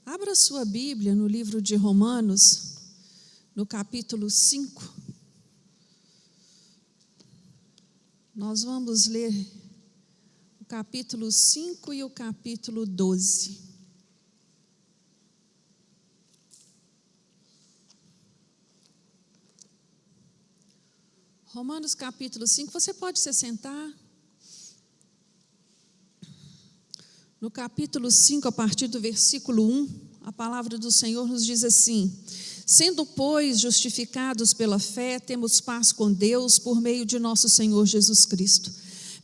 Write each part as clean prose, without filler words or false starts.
Abra sua Bíblia no livro de Romanos, no capítulo 5. Nós vamos ler o capítulo 5 e o capítulo 12. Romanos capítulo 5, você pode se sentar? No capítulo 5, a partir do versículo 1, a palavra do Senhor nos diz assim: sendo, pois, justificados pela fé, temos paz com Deus por meio de nosso Senhor Jesus Cristo,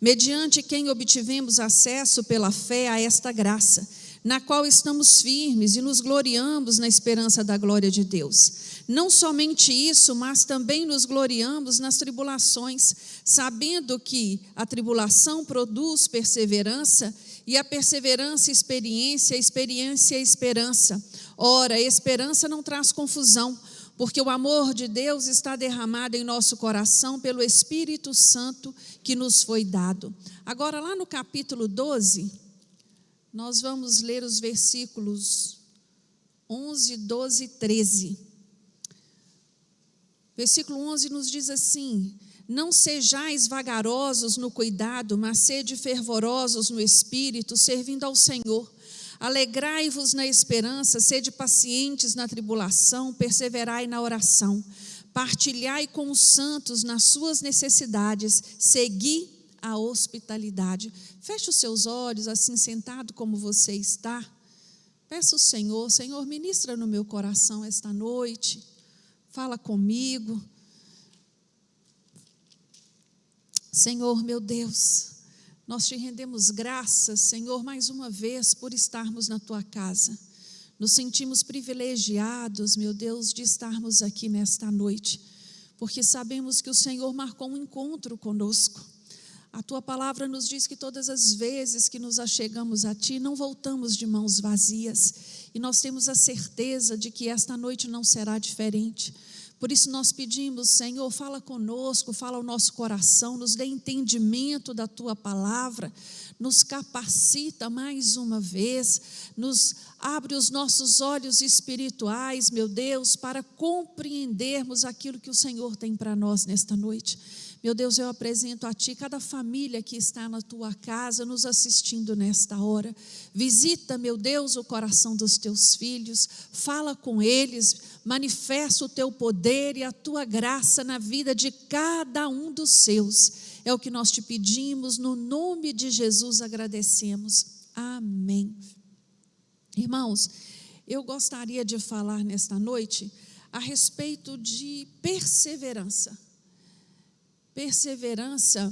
mediante quem obtivemos acesso pela fé a esta graça, na qual estamos firmes e nos gloriamos na esperança da glória de Deus. Não somente isso, mas também nos gloriamos nas tribulações, sabendo que a tribulação produz perseverança, e a perseverança, experiência, a experiência, esperança. Ora, a esperança não traz confusão, porque o amor de Deus está derramado em nosso coração pelo Espírito Santo que nos foi dado. Agora, lá no capítulo 12, nós vamos ler os versículos 11, 12 e 13. Versículo 11 nos diz assim: não sejais vagarosos no cuidado, mas sede fervorosos no Espírito, servindo ao Senhor. Alegrai-vos na esperança, sede pacientes na tribulação, perseverai na oração. Partilhai com os santos nas suas necessidades, segui a hospitalidade. Feche os seus olhos, assim sentado como você está. Peça ao Senhor: Senhor, ministra no meu coração esta noite, fala comigo. Senhor, meu Deus, nós te rendemos graças, Senhor, mais uma vez por estarmos na tua casa. Nos sentimos privilegiados, meu Deus, de estarmos aqui nesta noite, porque sabemos que o Senhor marcou um encontro conosco. A tua palavra nos diz que todas as vezes que nos achegamos a ti, não voltamos de mãos vazias, e nós temos a certeza de que esta noite não será diferente. Por isso nós pedimos: Senhor, fala conosco, fala ao nosso coração, nos dê entendimento da tua palavra, nos capacita mais uma vez, nos abre os nossos olhos espirituais, meu Deus, para compreendermos aquilo que o Senhor tem para nós nesta noite. Meu Deus, eu apresento a Ti cada família que está na Tua casa, nos assistindo nesta hora. Visita, meu Deus, o coração dos Teus filhos, fala com eles, manifesta o Teu poder e a Tua graça na vida de cada um dos seus. É o que nós Te pedimos, no nome de Jesus agradecemos. Amém. Irmãos, eu gostaria de falar nesta noite a respeito de perseverança. Perseverança,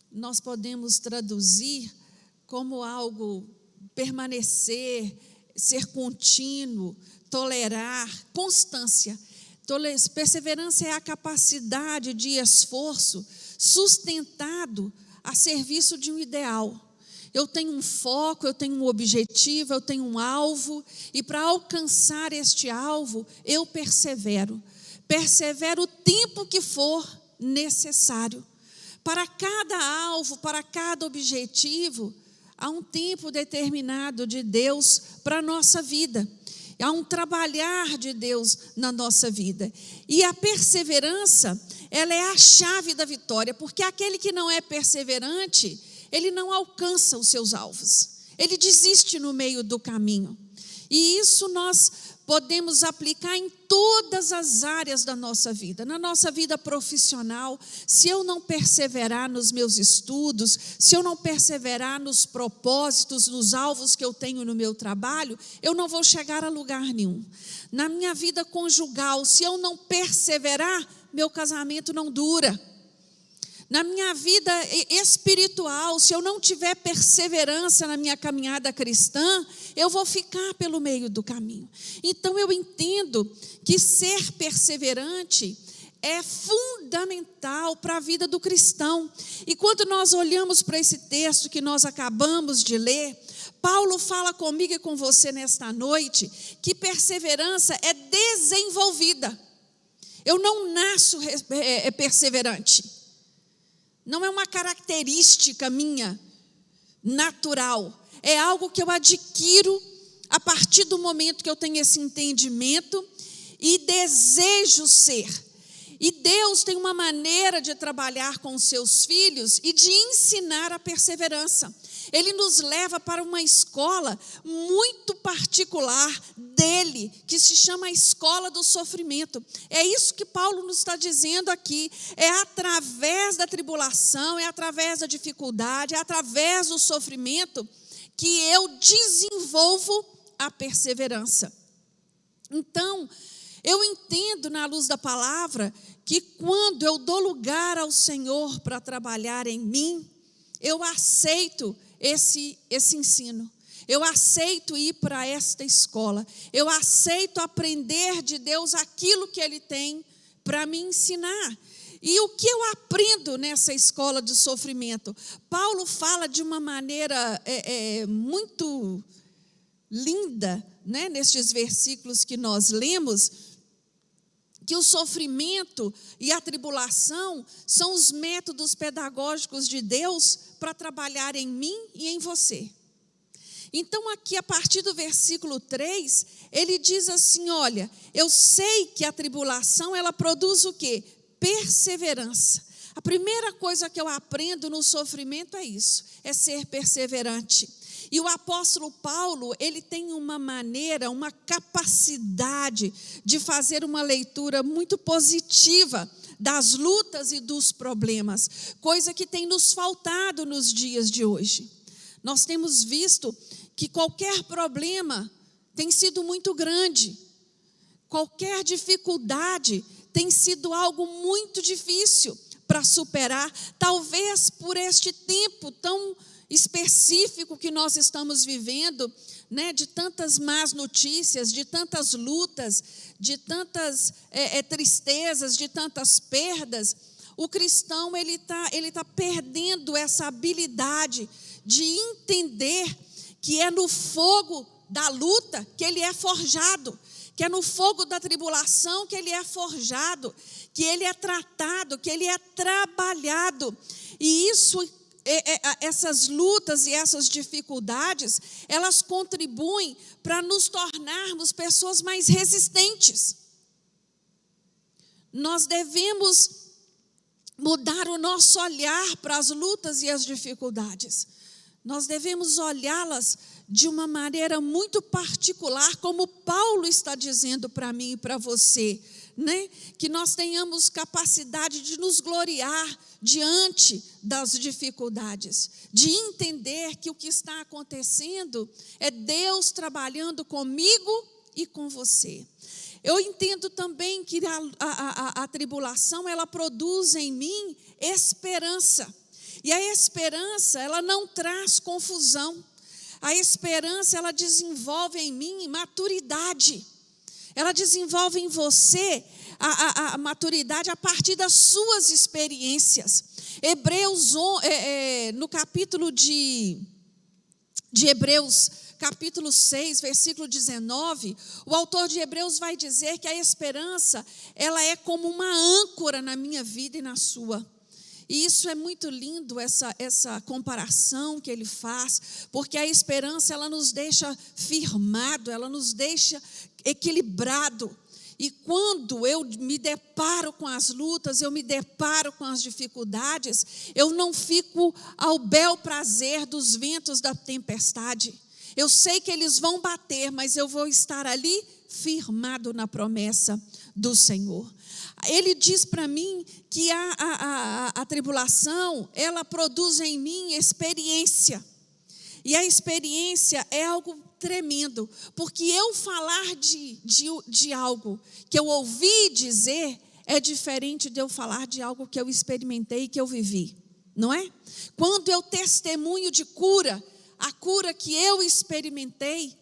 nós podemos traduzir como algo permanecer, ser contínuo, tolerar, constância. Perseverança é a capacidade de esforço sustentado a serviço de um ideal. Eu tenho um foco, eu tenho um objetivo, eu tenho um alvo, e para alcançar este alvo, eu persevero. Persevero o tempo que for necessário. Para cada alvo, para cada objetivo, há um tempo determinado de Deus para a nossa vida. Há um trabalhar de Deus na nossa vida. E a perseverança, ela é a chave da vitória, porque aquele que não é perseverante, ele não alcança os seus alvos. Ele desiste no meio do caminho. E isso nós podemos aplicar em todas as áreas da nossa vida. Na nossa vida profissional, se eu não perseverar nos meus estudos, se eu não perseverar nos propósitos, nos alvos que eu tenho no meu trabalho, eu não vou chegar a lugar nenhum. Na minha vida conjugal, se eu não perseverar, meu casamento não dura. Na minha vida espiritual, se eu não tiver perseverança na minha caminhada cristã, eu vou ficar pelo meio do caminho. Então eu entendo que ser perseverante é fundamental para a vida do cristão. E quando nós olhamos para esse texto que nós acabamos de ler, Paulo fala comigo e com você nesta noite que perseverança é desenvolvida. Eu não nasço perseverante. Não é uma característica minha, natural. É algo que eu adquiro a partir do momento que eu tenho esse entendimento e desejo ser. E Deus tem uma maneira de trabalhar com os seus filhos e de ensinar a perseverança. Ele nos leva para uma escola muito particular dele, que se chama a escola do sofrimento. É isso que Paulo nos está dizendo aqui. É através da tribulação, é através da dificuldade, é através do sofrimento que eu desenvolvo a perseverança. Então, eu entendo na luz da palavra que quando eu dou lugar ao Senhor para trabalhar em mim, eu aceito esse ensino. Eu aceito ir para esta escola. Eu aceito aprender de Deus aquilo que Ele tem para me ensinar. E o que eu aprendo nessa escola de sofrimento? Paulo fala de uma maneira muito linda, né, nestes versículos que nós lemos, que o sofrimento e a tribulação são os métodos pedagógicos de Deus para trabalhar em mim e em você. Então aqui a partir do versículo 3, ele diz assim, olha, eu sei que a tribulação ela produz o quê? Perseverança. A primeira coisa que eu aprendo no sofrimento é isso, é ser perseverante. E o apóstolo Paulo, ele tem uma maneira, uma capacidade de fazer uma leitura muito positiva das lutas e dos problemas, coisa que tem nos faltado nos dias de hoje. Nós temos visto que qualquer problema tem sido muito grande, qualquer dificuldade tem sido algo muito difícil para superar, talvez por este tempo tão específico que nós estamos vivendo, né, de tantas más notícias, de tantas lutas, de tantas tristezas, de tantas perdas. O cristão ele tá perdendo essa habilidade de entender que é no fogo da luta que ele é forjado, que é no fogo da tribulação que ele é forjado, que ele é tratado, que ele é trabalhado. E essas lutas e essas dificuldades, elas contribuem para nos tornarmos pessoas mais resistentes. Nós devemos mudar o nosso olhar para as lutas e as dificuldades. Nós devemos olhá-las de uma maneira muito particular, como Paulo está dizendo para mim e para você, né? Que nós tenhamos capacidade de nos gloriar diante das dificuldades, de entender que o que está acontecendo é Deus trabalhando comigo e com você. Eu entendo também que a tribulação, ela produz em mim esperança. E a esperança, ela não traz confusão. A esperança, ela desenvolve em mim maturidade. Ela desenvolve em você a maturidade a partir das suas experiências. Hebreus, no capítulo de Hebreus, capítulo 6, versículo 19, o autor de Hebreus vai dizer que a esperança, ela é como uma âncora na minha vida e na sua. E isso é muito lindo, essa comparação que ele faz, porque a esperança, ela nos deixa firmado, ela nos deixa equilibrado. E quando eu me deparo com as lutas, eu me deparo com as dificuldades, eu não fico ao bel prazer dos ventos da tempestade. Eu sei que eles vão bater, mas eu vou estar ali firmado na promessa do Senhor. Ele diz para mim que a tribulação, ela produz em mim experiência. E a experiência é algo tremendo, porque eu falar de algo que eu ouvi dizer é diferente de eu falar de algo que eu experimentei e que eu vivi, não é? Quando eu testemunho de cura, a cura que eu experimentei,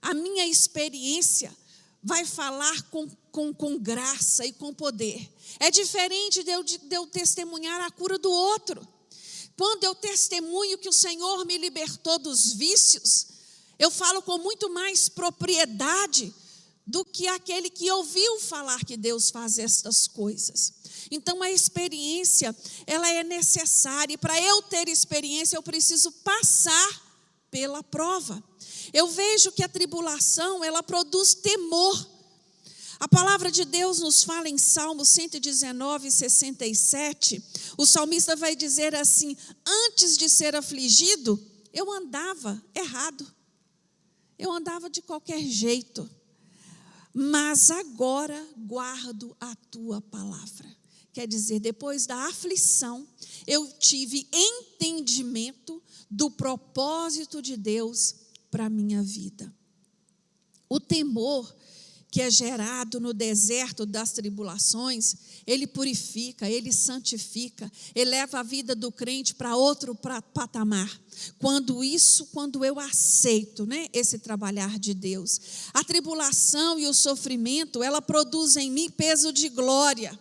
a minha experiência vai falar com graça e com poder. É diferente de eu testemunhar a cura do outro. Quando eu testemunho que o Senhor me libertou dos vícios, eu falo com muito mais propriedade do que aquele que ouviu falar que Deus faz estas coisas. Então a experiência, ela é necessária, e para eu ter experiência eu preciso passar pela prova. Eu vejo que a tribulação, ela produz temor. A palavra de Deus nos fala em Salmo 119, 67, o salmista vai dizer assim: antes de ser afligido, eu andava errado, eu andava de qualquer jeito, mas agora guardo a tua palavra. Quer dizer, depois da aflição, eu tive entendimento do propósito de Deus para a minha vida. O temor que é gerado no deserto das tribulações, ele purifica, ele santifica, eleva a vida do crente para outro patamar. Quando eu aceito, esse trabalhar de Deus. A tribulação e o sofrimento, ela produz em mim peso de glória.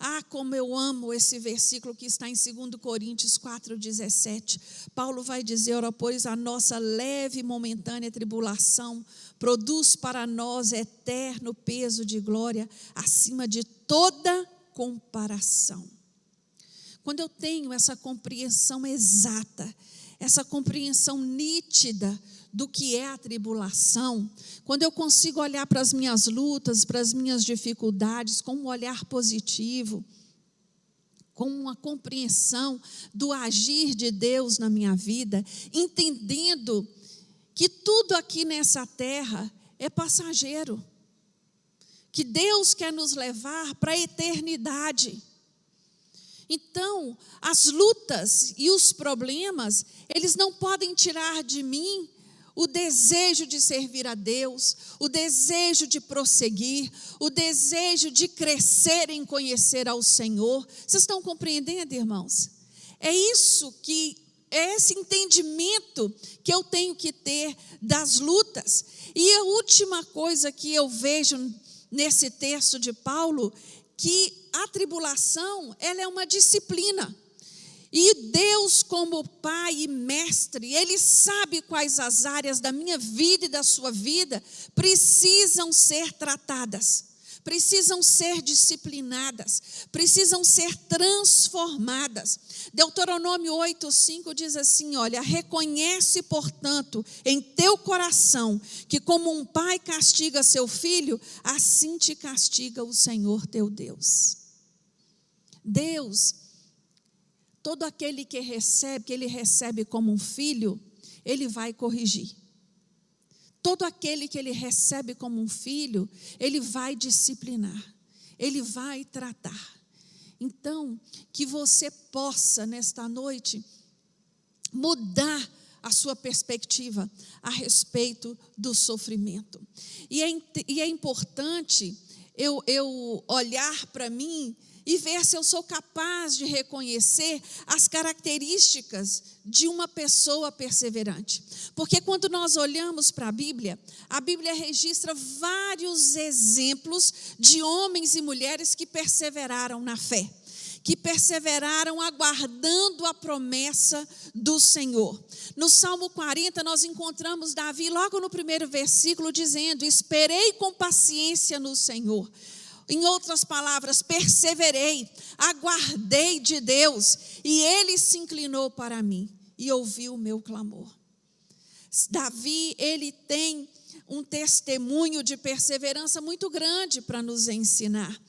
Ah, como eu amo esse versículo que está em 2 Coríntios 4,17. Paulo vai dizer: ora, pois a nossa leve e momentânea tribulação produz para nós eterno peso de glória acima de toda comparação. Quando eu tenho essa compreensão exata, essa compreensão nítida do que é a tribulação, quando eu consigo olhar para as minhas lutas, para as minhas dificuldades com um olhar positivo, com uma compreensão do agir de Deus na minha vida, entendendo que tudo aqui nessa terra é passageiro, que Deus quer nos levar para a eternidade. Então, as lutas e os problemas, eles não podem tirar de mim o desejo de servir a Deus, o desejo de prosseguir, o desejo de crescer em conhecer ao Senhor. Vocês estão compreendendo, irmãos? É esse entendimento que eu tenho que ter das lutas. E a última coisa que eu vejo nesse texto de Paulo, que a tribulação, ela é uma disciplina. E Deus, como Pai e Mestre, Ele sabe quais as áreas da minha vida e da sua vida precisam ser tratadas, precisam ser disciplinadas, precisam ser transformadas. Deuteronômio 8,5 diz assim: olha, reconhece, portanto, em teu coração, que como um pai castiga seu filho, assim te castiga o Senhor teu Deus. Deus, todo aquele que ele recebe como um filho, ele vai corrigir. Todo aquele que ele recebe como um filho, ele vai disciplinar, ele vai tratar. Então, que você possa, nesta noite, mudar a sua perspectiva a respeito do sofrimento. E é importante eu olhar para mim e ver se eu sou capaz de reconhecer as características de uma pessoa perseverante. Porque quando nós olhamos para a Bíblia registra vários exemplos de homens e mulheres que perseveraram na fé, que perseveraram aguardando a promessa do Senhor. No Salmo 40, nós encontramos Davi, logo no primeiro versículo, dizendo: esperei com paciência no Senhor. Em outras palavras, perseverei, aguardei de Deus, e Ele se inclinou para mim e ouviu o meu clamor. Davi, ele tem um testemunho de perseverança muito grande para nos ensinar,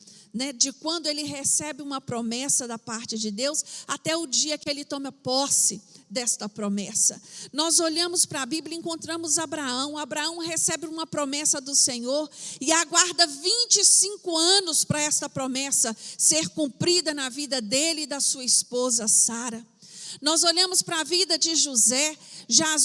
de quando ele recebe uma promessa da parte de Deus, até o dia que ele toma posse desta promessa. Nós olhamos para a Bíblia e encontramos Abraão. Abraão recebe uma promessa do Senhor e aguarda 25 anos para esta promessa ser cumprida na vida dele e da sua esposa Sara. Nós olhamos para a vida de José.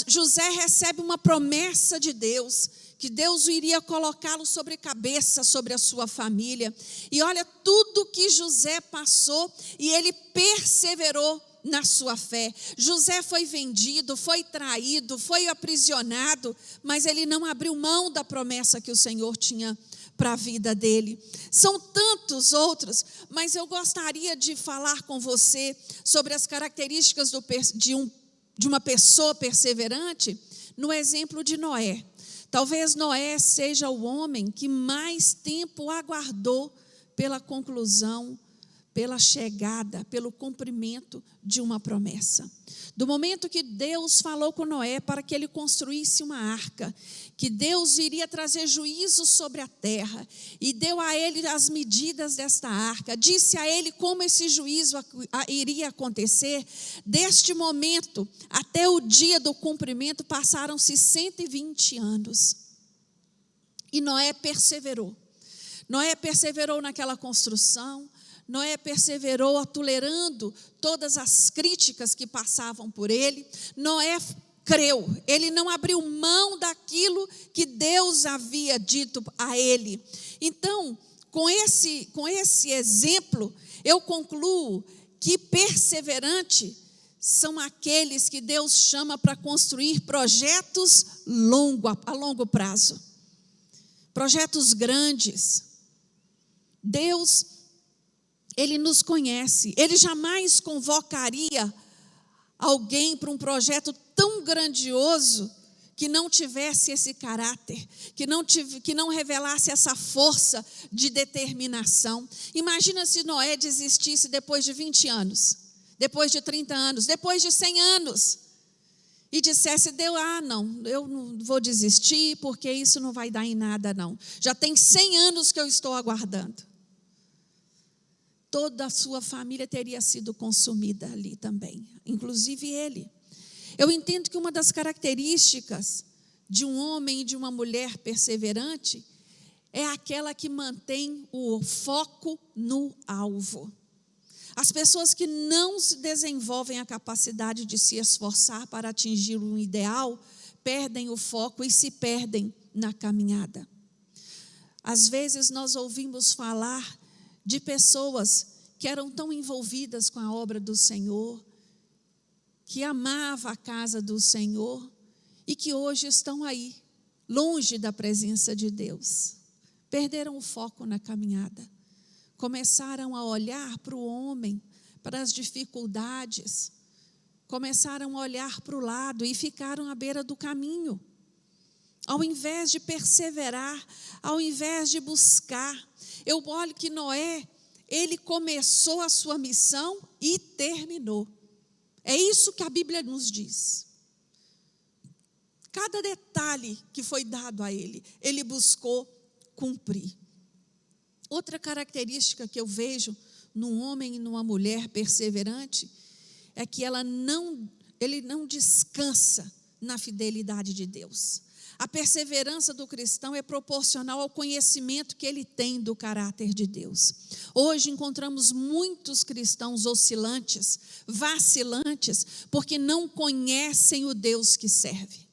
José recebe uma promessa de Deus, que Deus iria colocá-lo sobre cabeça, sobre a sua família. E olha tudo que José passou, e ele perseverou na sua fé. José foi vendido, foi traído, foi aprisionado, mas ele não abriu mão da promessa que o Senhor tinha para a vida dele. São tantos outros, mas eu gostaria de falar com você sobre as características de uma pessoa perseverante no exemplo de Noé. Talvez Noé seja o homem que mais tempo aguardou pela conclusão pela chegada, pelo cumprimento de uma promessa. Do momento que Deus falou com Noé para que ele construísse uma arca, que Deus iria trazer juízo sobre a terra, e deu a ele as medidas desta arca, disse a ele como esse juízo iria acontecer, deste momento até o dia do cumprimento passaram-se 120 anos. E Noé perseverou. Noé perseverou naquela construção. Noé perseverou tolerando todas as críticas que passavam por ele. Noé creu, ele não abriu mão daquilo que Deus havia dito a ele. Então, com esse exemplo, eu concluo que perseverante são aqueles que Deus chama para construir projetos a longo prazo. Projetos grandes. Deus, Ele nos conhece, Ele jamais convocaria alguém para um projeto tão grandioso que não tivesse esse caráter, que não revelasse essa força de determinação. Imagina se Noé desistisse depois de 20 anos, depois de 30 anos, depois de 100 anos, e dissesse, não, eu não vou desistir, porque isso não vai dar em nada não. Já tem 100 anos que eu estou aguardando. Toda a sua família teria sido consumida ali também, inclusive ele. Eu entendo que uma das características de um homem e de uma mulher perseverante é aquela que mantém o foco no alvo. As pessoas que não se desenvolvem a capacidade de se esforçar para atingir um ideal, perdem o foco e se perdem na caminhada. Às vezes nós ouvimos falar de pessoas que eram tão envolvidas com a obra do Senhor, que amavam a casa do Senhor e que hoje estão aí, longe da presença de Deus. Perderam o foco na caminhada. Começaram a olhar para o homem, para as dificuldades. Começaram a olhar para o lado e ficaram à beira do caminho. Ao invés de perseverar, ao invés de buscar. Eu olho que Noé, ele começou a sua missão e terminou. É isso que a Bíblia nos diz. Cada detalhe que foi dado a ele, ele buscou cumprir. Outra característica que eu vejo num homem e numa mulher perseverante é que ele não descansa na fidelidade de Deus. A perseverança do cristão é proporcional ao conhecimento que ele tem do caráter de Deus. Hoje encontramos muitos cristãos oscilantes, vacilantes, porque não conhecem o Deus que serve.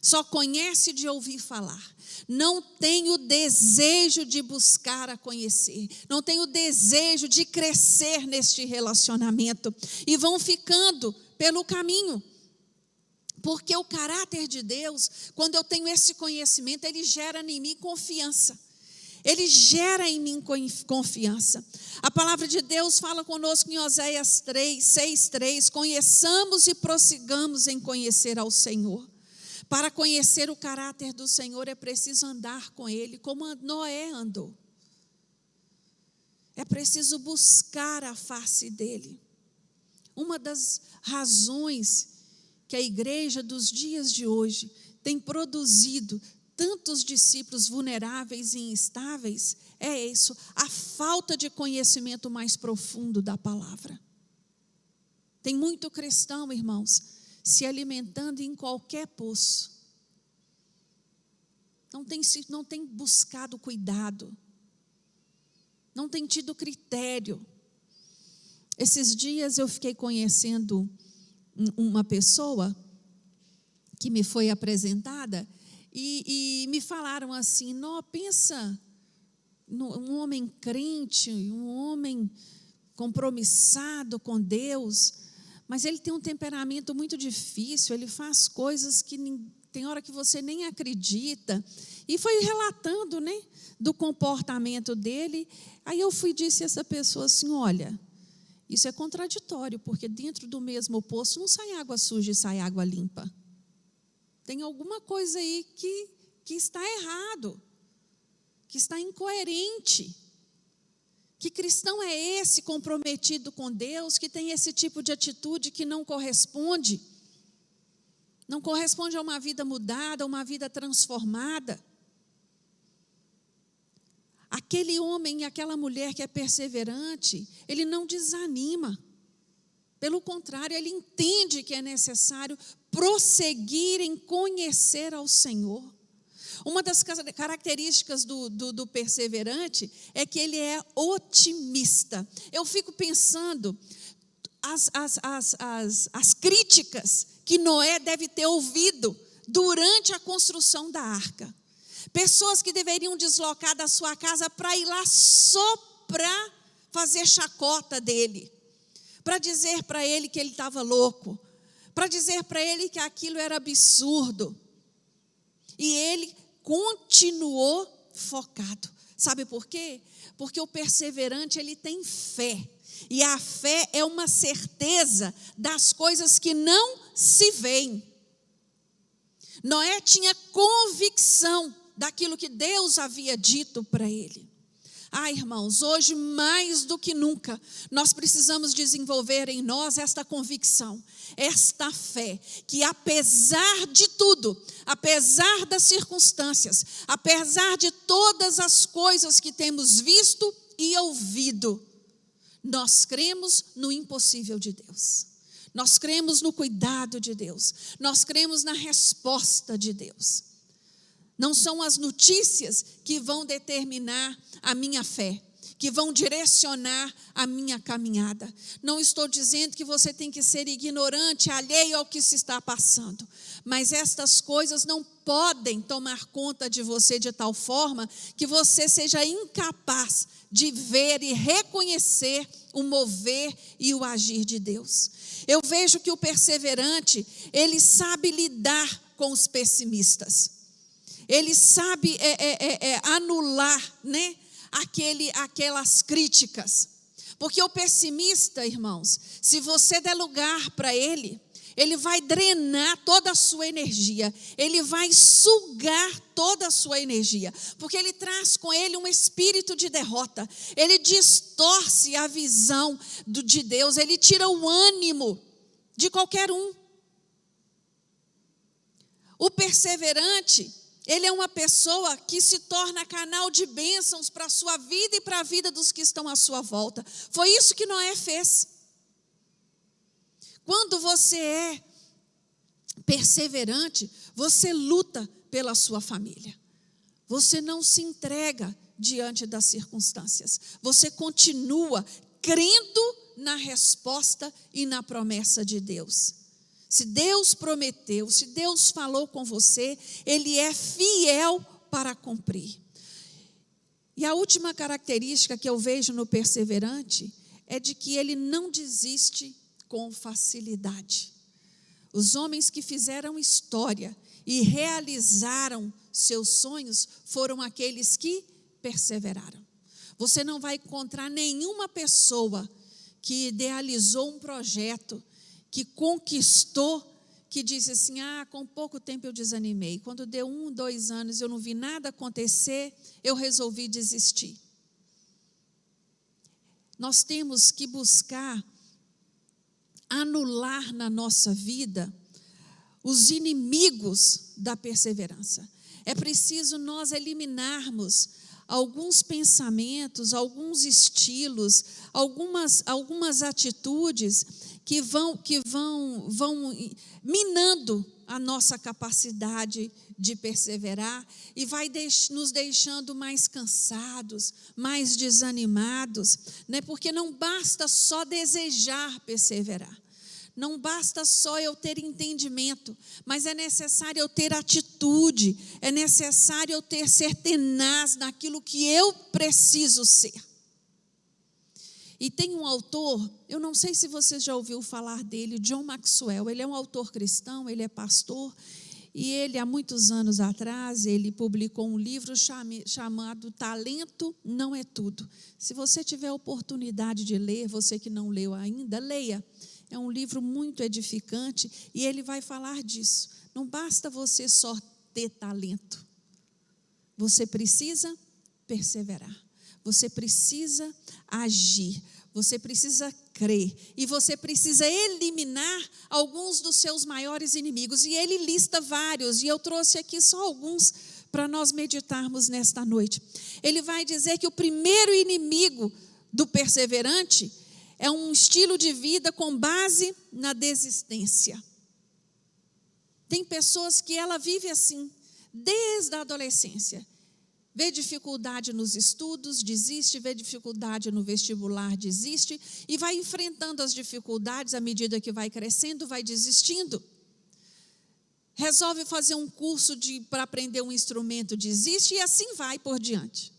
Só conhece de ouvir falar. Não tem o desejo de buscar a conhecer. Não tem o desejo de crescer neste relacionamento. E vão ficando pelo caminho. Porque o caráter de Deus, quando eu tenho esse conhecimento, ele gera em mim confiança. Ele gera em mim confiança. A palavra de Deus fala conosco em Oséias 6:3. Conheçamos e prossigamos em conhecer ao Senhor. Para conhecer o caráter do Senhor é preciso andar com Ele, como Noé andou. É preciso buscar a face dEle. Uma das razões que a igreja dos dias de hoje tem produzido tantos discípulos vulneráveis e instáveis, é isso, a falta de conhecimento mais profundo da palavra. Tem muito cristão, irmãos, se alimentando em qualquer poço. Não tem buscado cuidado, não tem tido critério. Esses dias eu fiquei conhecendo uma pessoa que me foi apresentada e me falaram assim, pensa num homem crente, um homem compromissado com Deus, mas ele tem um temperamento muito difícil, ele faz coisas que tem hora que você nem acredita, e foi relatando, do comportamento dele. Aí eu disse a essa pessoa assim, olha, isso é contraditório, porque dentro do mesmo poço não sai água suja e sai água limpa. Tem alguma coisa aí que está errado, que está incoerente. Que cristão é esse comprometido com Deus, que tem esse tipo de atitude que não corresponde? Não corresponde a uma vida mudada, a uma vida transformada. Aquele homem e aquela mulher que é perseverante, ele não desanima. Pelo contrário, ele entende que é necessário prosseguir em conhecer ao Senhor. Uma das características do perseverante é que ele é otimista. Eu fico pensando as críticas que Noé deve ter ouvido durante a construção da arca. Pessoas que deveriam deslocar da sua casa para ir lá só para fazer chacota dele, para dizer para ele que ele estava louco, para dizer para ele que aquilo era absurdo. E ele continuou focado. Sabe por quê? Porque o perseverante, ele tem fé. E a fé é uma certeza das coisas que não se veem. Noé tinha convicção daquilo que Deus havia dito para ele. Irmãos, hoje mais do que nunca, nós precisamos desenvolver em nós esta convicção, esta fé, que apesar de tudo, apesar das circunstâncias, apesar de todas as coisas que temos visto e ouvido, nós cremos no impossível de Deus. Nós cremos no cuidado de Deus. Nós cremos na resposta de Deus. Não são as notícias que vão determinar a minha fé, que vão direcionar a minha caminhada. Não estou dizendo que você tem que ser ignorante, alheio ao que se está passando. Mas estas coisas não podem tomar conta de você de tal forma que você seja incapaz de ver e reconhecer o mover e o agir de Deus. Eu vejo que o perseverante, ele sabe lidar com os pessimistas. Ele sabe anular, né, aquelas críticas. Porque o pessimista, irmãos, se você der lugar para ele vai drenar toda a sua energia. Ele vai sugar toda a sua energia. Porque ele traz com ele um espírito de derrota. Ele distorce a visão de Deus. Ele tira o ânimo de qualquer um. O perseverante, ele é uma pessoa que se torna canal de bênçãos para a sua vida e para a vida dos que estão à sua volta. Foi isso que Noé fez. Quando você é perseverante, você luta pela sua família. Você não se entrega diante das circunstâncias. Você continua crendo na resposta e na promessa de Deus. Se Deus prometeu, se Deus falou com você, Ele é fiel para cumprir. E a última característica que eu vejo no perseverante é de que ele não desiste com facilidade. Os homens que fizeram história e realizaram seus sonhos foram aqueles que perseveraram. Você não vai encontrar nenhuma pessoa que idealizou um projeto, que conquistou, que disse assim, com pouco tempo eu desanimei. Quando deu 1, 2 anos, eu não vi nada acontecer, eu resolvi desistir. Nós temos que buscar anular na nossa vida os inimigos da perseverança. É preciso nós eliminarmos alguns pensamentos, alguns estilos, algumas atitudes que vão minando a nossa capacidade de perseverar e vai nos deixando mais cansados, mais desanimados, né? Porque não basta só desejar perseverar. Não basta só eu ter entendimento, mas é necessário eu ter atitude, é necessário eu ser tenaz naquilo que eu preciso ser. E tem um autor, eu não sei se você já ouviu falar dele, John Maxwell. Ele é um autor cristão, ele é pastor, e ele, há muitos anos atrás, ele publicou um livro chamado Talento Não é Tudo. Se você tiver a oportunidade de ler, você que não leu ainda, leia. É um livro muito edificante e ele vai falar disso. Não basta você só ter talento. Você precisa perseverar. você precisa agir, você precisa crer e você precisa eliminar alguns dos seus maiores inimigos. E ele lista vários, e eu trouxe aqui só alguns para nós meditarmos nesta noite. Ele vai dizer que o primeiro inimigo do perseverante é um estilo de vida com base na desistência. Tem pessoas que ela vive assim, desde a adolescência. Vê dificuldade nos estudos, desiste, vê dificuldade no vestibular, desiste, e vai enfrentando as dificuldades à medida que vai crescendo, vai desistindo. Resolve fazer um curso para aprender um instrumento, desiste, e assim vai por diante.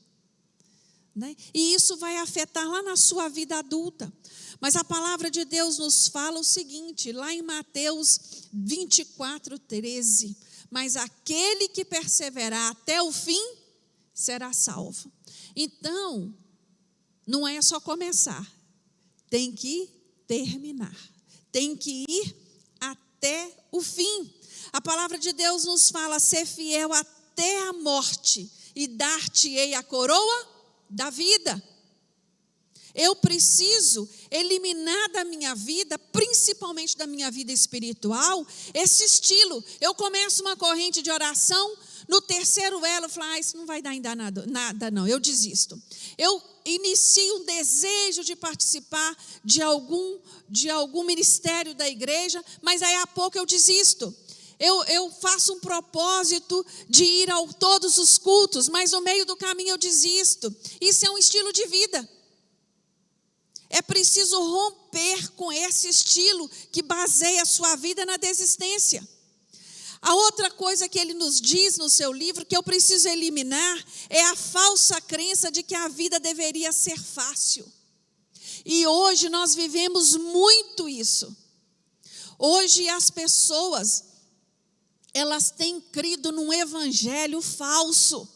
Né? E isso vai afetar lá na sua vida adulta. Mas a palavra de Deus nos fala o seguinte, lá em Mateus 24:13, mas aquele que perseverar até o fim será salvo. Então, não é só começar, tem que terminar, tem que ir até o fim. A palavra de Deus nos fala, ser fiel até a morte e dar-te-ei a coroa da vida. Eu preciso eliminar da minha vida, principalmente da minha vida espiritual, esse estilo. Eu começo uma corrente de oração, no terceiro elo eu falo, isso não vai dar ainda nada não, eu desisto. Eu inicio um desejo de participar de algum ministério da igreja, mas aí a pouco eu desisto. Eu faço um propósito de ir a todos os cultos, mas no meio do caminho eu desisto. Isso é um estilo de vida. É preciso romper com esse estilo que baseia a sua vida na desistência. A outra coisa que ele nos diz no seu livro, que eu preciso eliminar, é a falsa crença de que a vida deveria ser fácil. E hoje nós vivemos muito isso. Hoje as pessoas, elas têm crido num evangelho falso,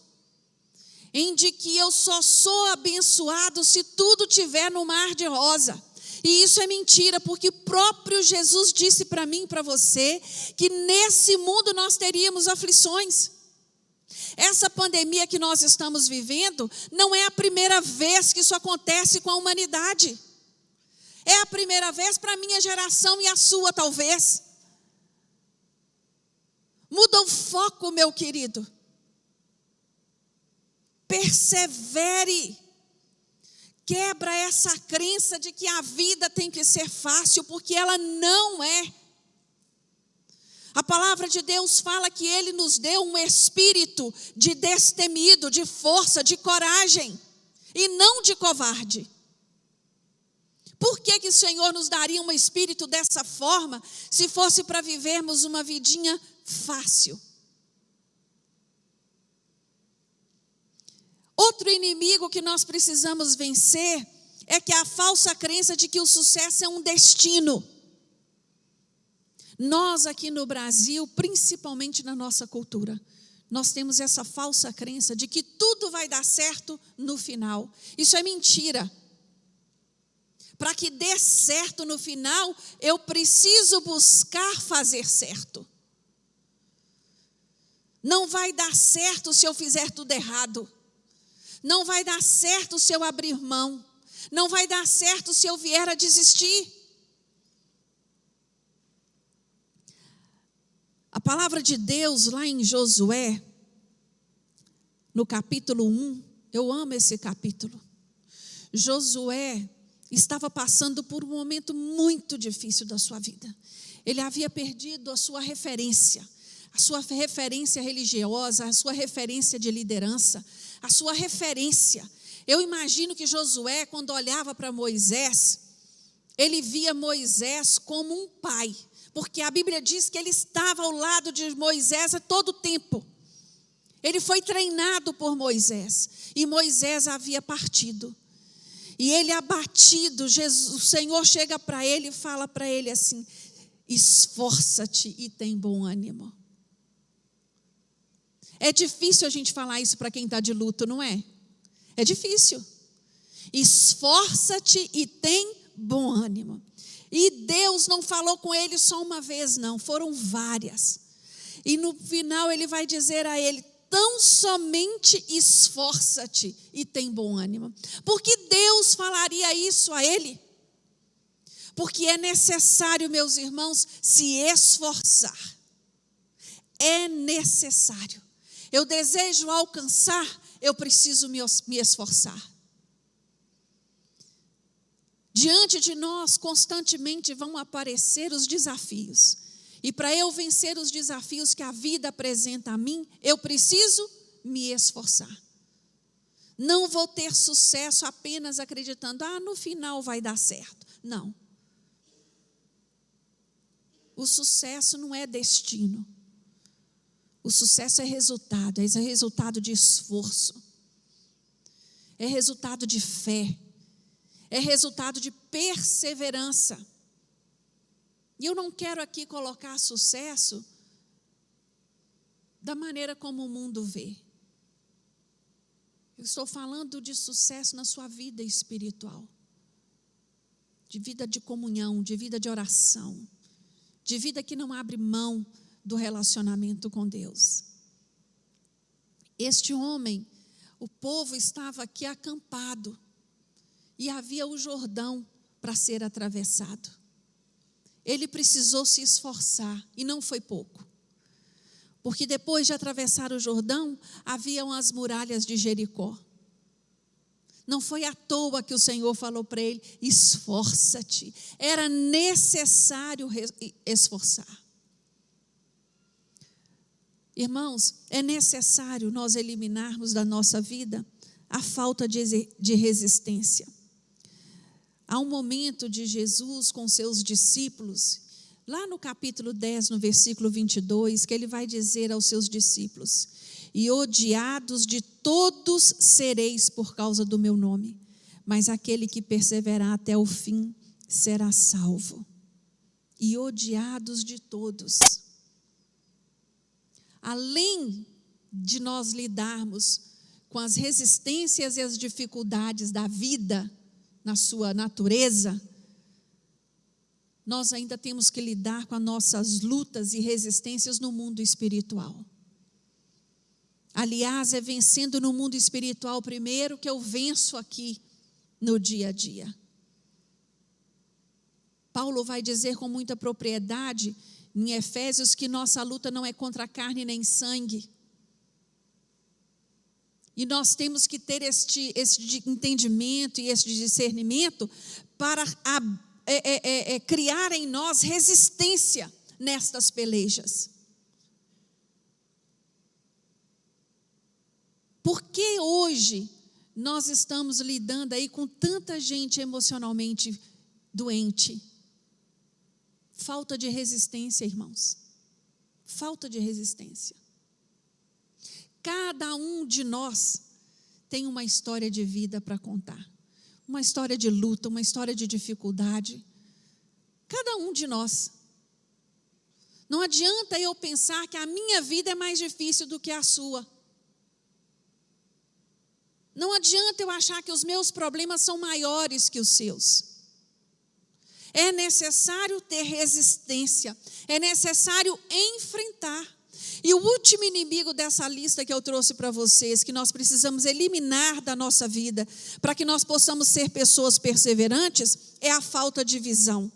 em de que eu só sou abençoado se tudo tiver no mar de rosa. E isso é mentira, porque o próprio Jesus disse para mim e para você, que nesse mundo nós teríamos aflições. Essa pandemia que nós estamos vivendo, não é a primeira vez que isso acontece com a humanidade. É a primeira vez para a minha geração e a sua talvez. Muda o foco, meu querido. Persevere. Quebra essa crença de que a vida tem que ser fácil, porque ela não é. A palavra de Deus fala que Ele nos deu um espírito de destemido, de força, de coragem, e não de covarde. Por que o Senhor nos daria um espírito dessa forma, se fosse para vivermos uma vidinha fácil? Outro inimigo que nós precisamos vencer é que a falsa crença de que o sucesso é um destino. Nós aqui no Brasil, principalmente na nossa cultura, nós temos essa falsa crença de que tudo vai dar certo no final. Isso é mentira. Para que dê certo no final, eu preciso buscar fazer certo. Não vai dar certo se eu fizer tudo errado. Não vai dar certo se eu abrir mão. Não vai dar certo se eu vier a desistir. A palavra de Deus lá em Josué, no capítulo 1, eu amo esse capítulo. Josué estava passando por um momento muito difícil da sua vida. Ele havia perdido a sua referência religiosa, a sua referência de liderança, a sua referência. Eu imagino que Josué, quando olhava para Moisés, ele via Moisés como um pai, porque a Bíblia diz que ele estava ao lado de Moisés a todo tempo. Ele foi treinado por Moisés, e Moisés havia partido. E ele abatido, o Senhor chega para ele e fala para ele assim: esforça-te e tem bom ânimo. É difícil a gente falar isso para quem está de luto, não é? É difícil. Esforça-te e tem bom ânimo. E Deus não falou com ele só uma vez, não. Foram várias. E no final ele vai dizer a ele: tão somente esforça-te e tem bom ânimo. Porque Deus falaria isso a ele? Porque é necessário, meus irmãos, se esforçar. É necessário. Eu desejo alcançar, eu preciso me esforçar. Diante de nós, constantemente vão aparecer os desafios. E para eu vencer os desafios que a vida apresenta a mim, eu preciso me esforçar. Não vou ter sucesso apenas acreditando, no final vai dar certo. Não. O sucesso não é destino. O sucesso é resultado de esforço. É resultado de fé. É resultado de perseverança. E eu não quero aqui colocar sucesso da maneira como o mundo vê. Eu estou falando de sucesso na sua vida espiritual. De vida de comunhão, de vida de oração. De vida que não abre mão do relacionamento com Deus. Este homem, o povo estava aqui acampado. E havia o Jordão para ser atravessado. Ele precisou se esforçar, e não foi pouco. Porque depois de atravessar o Jordão, haviam as muralhas de Jericó. Não foi à toa que o Senhor falou para ele, esforça-te. Era necessário esforçar. Irmãos, é necessário nós eliminarmos da nossa vida a falta de resistência. Há um momento de Jesus com seus discípulos, lá no capítulo 10, no versículo 22, que ele vai dizer aos seus discípulos, e odiados de todos sereis por causa do meu nome, mas aquele que perseverar até o fim será salvo. E odiados de todos. Além de nós lidarmos com as resistências e as dificuldades da vida, na sua natureza, nós ainda temos que lidar com as nossas lutas e resistências no mundo espiritual. Aliás, é vencendo no mundo espiritual primeiro que eu venço aqui no dia a dia. Paulo vai dizer com muita propriedade em Efésios que nossa luta não é contra carne nem sangue. E nós temos que ter este entendimento e este discernimento para criar em nós resistência nestas pelejas. Por que hoje nós estamos lidando aí com tanta gente emocionalmente doente? Falta de resistência, irmãos. Falta de resistência. Cada um de nós tem uma história de vida para contar. Uma história de luta, uma história de dificuldade. Cada um de nós. Não adianta eu pensar que a minha vida é mais difícil do que a sua. Não adianta eu achar que os meus problemas são maiores que os seus. É necessário ter resistência. É necessário enfrentar. E o último inimigo dessa lista que eu trouxe para vocês, que nós precisamos eliminar da nossa vida, para que nós possamos ser pessoas perseverantes, é a falta de visão.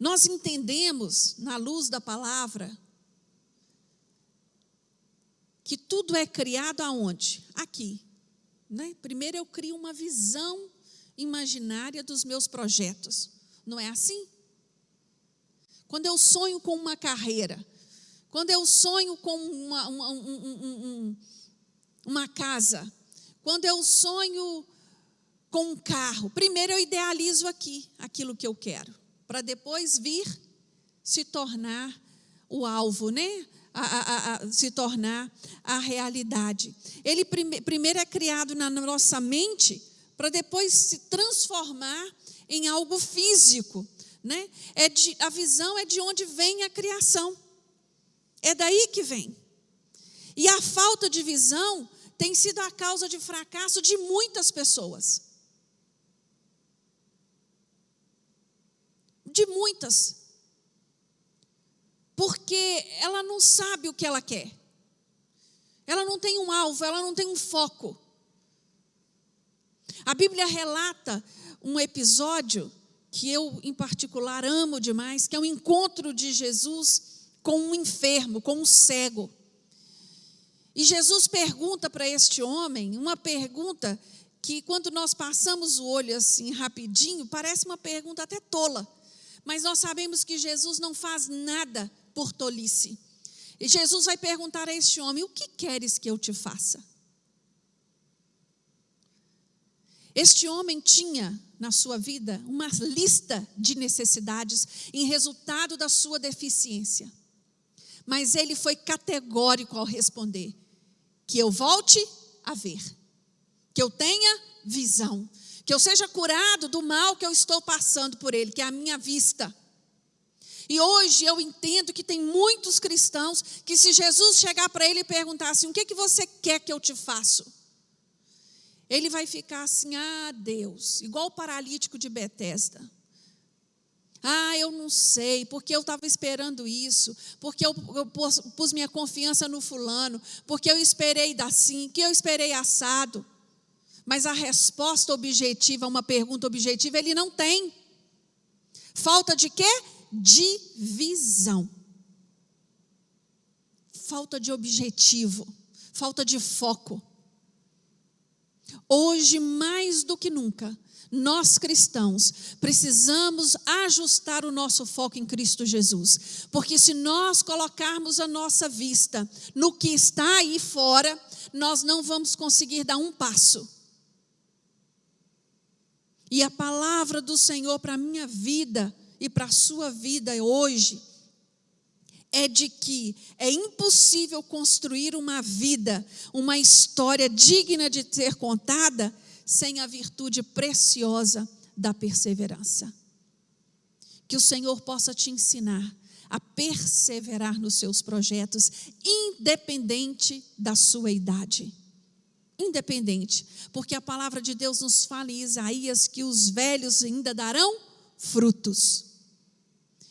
Nós entendemos, na luz da palavra, que tudo é criado aonde? Aqui. Né? Primeiro eu crio uma visão imaginária dos meus projetos. Não é assim? Quando eu sonho com uma carreira, quando eu sonho com uma casa, quando eu sonho com um carro, primeiro eu idealizo aqui aquilo que eu quero, para depois vir se tornar o alvo, né? Se tornar a realidade. Ele primeiro é criado na nossa mente, para depois se transformar em algo físico. Né? A visão é de onde vem a criação. É daí que vem. E a falta de visão tem sido a causa de fracasso de muitas pessoas. De muitas. porque ela não sabe o que ela quer. Ela não tem um alvo, ela não tem um foco. A Bíblia relata um episódio que eu, em particular, amo demais, que é o encontro de Jesus com um enfermo, com um cego. E Jesus pergunta para este homem, uma pergunta que, quando nós passamos o olho assim rapidinho, parece uma pergunta até tola. Mas nós sabemos que Jesus não faz nada por tolice. E Jesus vai perguntar a este homem: o que queres que eu te faça? Este homem tinha na sua vida uma lista de necessidades em resultado da sua deficiência. Mas ele foi categórico ao responder: que eu volte a ver, que eu tenha visão, que eu seja curado do mal que eu estou passando por ele, que é a minha vista. E hoje eu entendo que tem muitos cristãos que, se Jesus chegar para ele e perguntar assim: o que você quer que eu te faça? Ele vai ficar assim: ah, Deus, igual o paralítico de Betesda. Ah, eu não sei, porque eu estava esperando isso, porque eu pus minha confiança no fulano, porque eu esperei assim, que eu esperei assado. Mas a resposta objetiva, uma pergunta objetiva, ele não tem. Falta de quê? De visão. Falta de objetivo, falta de foco. Hoje, mais do que nunca, nós cristãos precisamos ajustar o nosso foco em Cristo Jesus, porque se nós colocarmos a nossa vista no que está aí fora, nós não vamos conseguir dar um passo. E a palavra do Senhor para a minha vida e para a sua vida hoje é de que é impossível construir uma vida, uma história digna de ser contada sem a virtude preciosa da perseverança. Que o Senhor possa te ensinar a perseverar nos seus projetos, independente da sua idade. Independente, porque a palavra de Deus nos fala em Isaías que os velhos ainda darão frutos.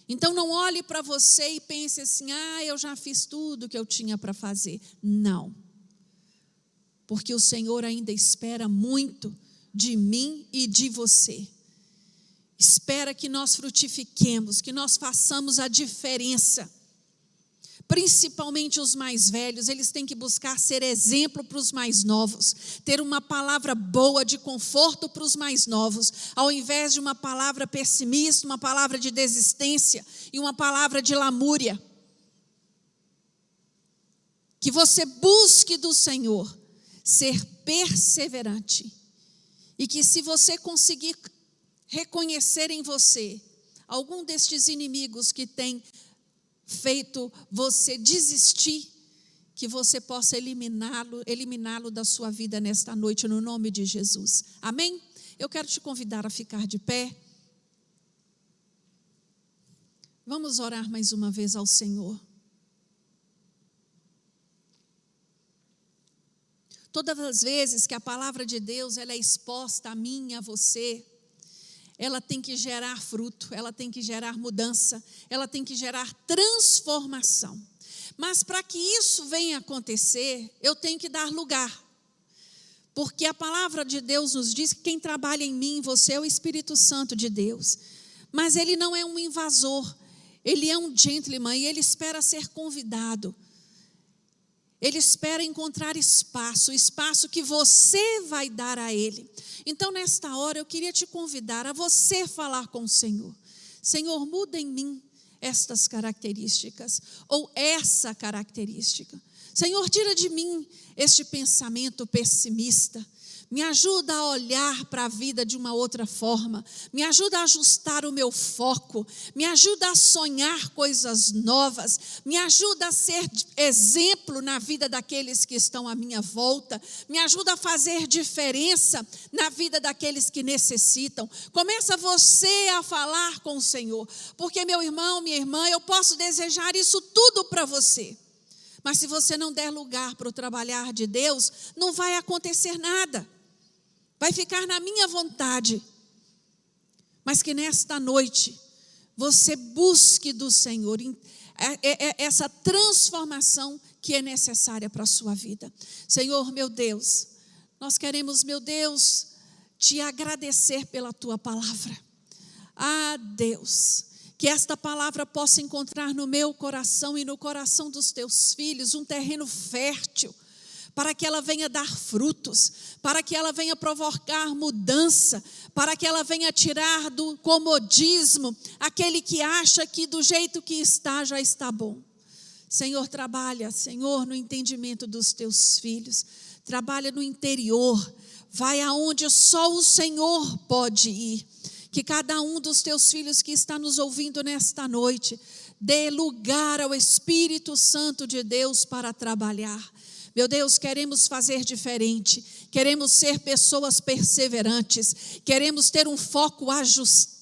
Então não olhe para você e pense assim: ah, eu já fiz tudo que eu tinha para fazer. Não. Porque o Senhor ainda espera muito de mim e de você. Espera que nós frutifiquemos, que nós façamos a diferença. Principalmente os mais velhos, eles têm que buscar ser exemplo para os mais novos, ter uma palavra boa de conforto para os mais novos, ao invés de uma palavra pessimista, uma palavra de desistência e uma palavra de lamúria. Que você busque do Senhor ser perseverante, e que, se você conseguir reconhecer em você algum destes inimigos que tem feito você desistir, que você possa eliminá-lo da sua vida nesta noite, no nome de Jesus. Amém? Eu quero te convidar a ficar de pé. Vamos orar mais uma vez ao Senhor. Todas as vezes que a palavra de Deus ela é exposta a mim e a você, ela tem que gerar fruto, ela tem que gerar mudança, ela tem que gerar transformação. Mas para que isso venha acontecer, eu tenho que dar lugar. Porque a palavra de Deus nos diz que quem trabalha em mim, em você, é o Espírito Santo de Deus. Mas ele não é um invasor, ele é um gentleman e ele espera ser convidado. Ele espera encontrar espaço, o espaço que você vai dar a ele. Então, nesta hora, eu queria te convidar a você falar com o Senhor. Senhor, muda em mim estas características, ou essa característica. Senhor, tira de mim este pensamento pessimista. Me ajuda a olhar para a vida de uma outra forma. Me ajuda a ajustar o meu foco. Me ajuda a sonhar coisas novas. Me ajuda a ser exemplo na vida daqueles que estão à minha volta. Me ajuda a fazer diferença na vida daqueles que necessitam. Começa você a falar com o Senhor. Porque, meu irmão, minha irmã, eu posso desejar isso tudo para você. Mas se você não der lugar para o trabalhar de Deus, não vai acontecer nada. Vai ficar na minha vontade. Mas que nesta noite você busque do Senhor essa transformação que é necessária para a sua vida. Senhor, meu Deus, nós queremos, meu Deus, te agradecer pela tua palavra. Deus, que esta palavra possa encontrar no meu coração e no coração dos teus filhos um terreno fértil, para que ela venha dar frutos, para que ela venha provocar mudança, para que ela venha tirar do comodismo aquele que acha que do jeito que está já está bom. Senhor, trabalha, Senhor, no entendimento dos teus filhos, trabalha no interior, vai aonde só o Senhor pode ir. Que cada um dos teus filhos que está nos ouvindo nesta noite dê lugar ao Espírito Santo de Deus para trabalhar. Meu Deus, queremos fazer diferente, queremos ser pessoas perseverantes, queremos ter um foco ajustado.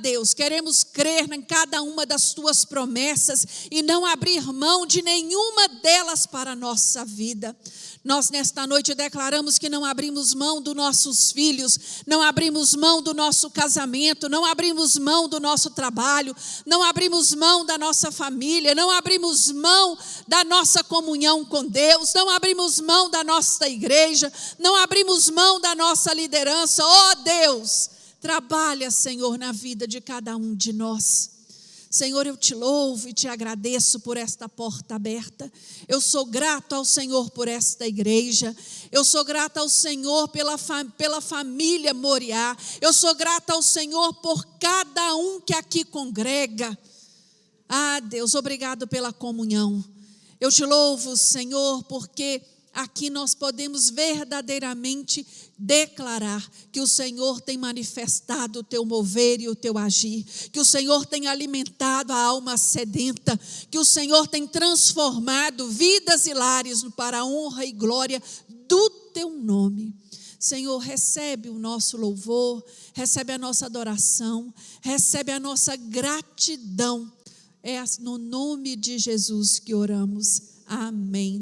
Deus, queremos crer em cada uma das tuas promessas e não abrir mão de nenhuma delas para a nossa vida. Nós nesta noite declaramos que não abrimos mão dos nossos filhos, não abrimos mão do nosso casamento, não abrimos mão do nosso trabalho, não abrimos mão da nossa família, não abrimos mão da nossa comunhão com Deus, não abrimos mão da nossa igreja, não abrimos mão da nossa liderança. Deus, trabalha, Senhor, na vida de cada um de nós. Senhor, eu te louvo e te agradeço por esta porta aberta. Eu sou grato ao Senhor por esta igreja. Eu sou grata ao Senhor pela família Moriá. Eu sou grata ao Senhor por cada um que aqui congrega. Deus, obrigado pela comunhão. Eu te louvo, Senhor, porque aqui nós podemos verdadeiramente declarar que o Senhor tem manifestado o teu mover e o teu agir, que o Senhor tem alimentado a alma sedenta, que o Senhor tem transformado vidas e lares para a honra e glória do teu nome. Senhor, recebe o nosso louvor, recebe a nossa adoração, recebe a nossa gratidão. É no nome de Jesus que oramos. Amém.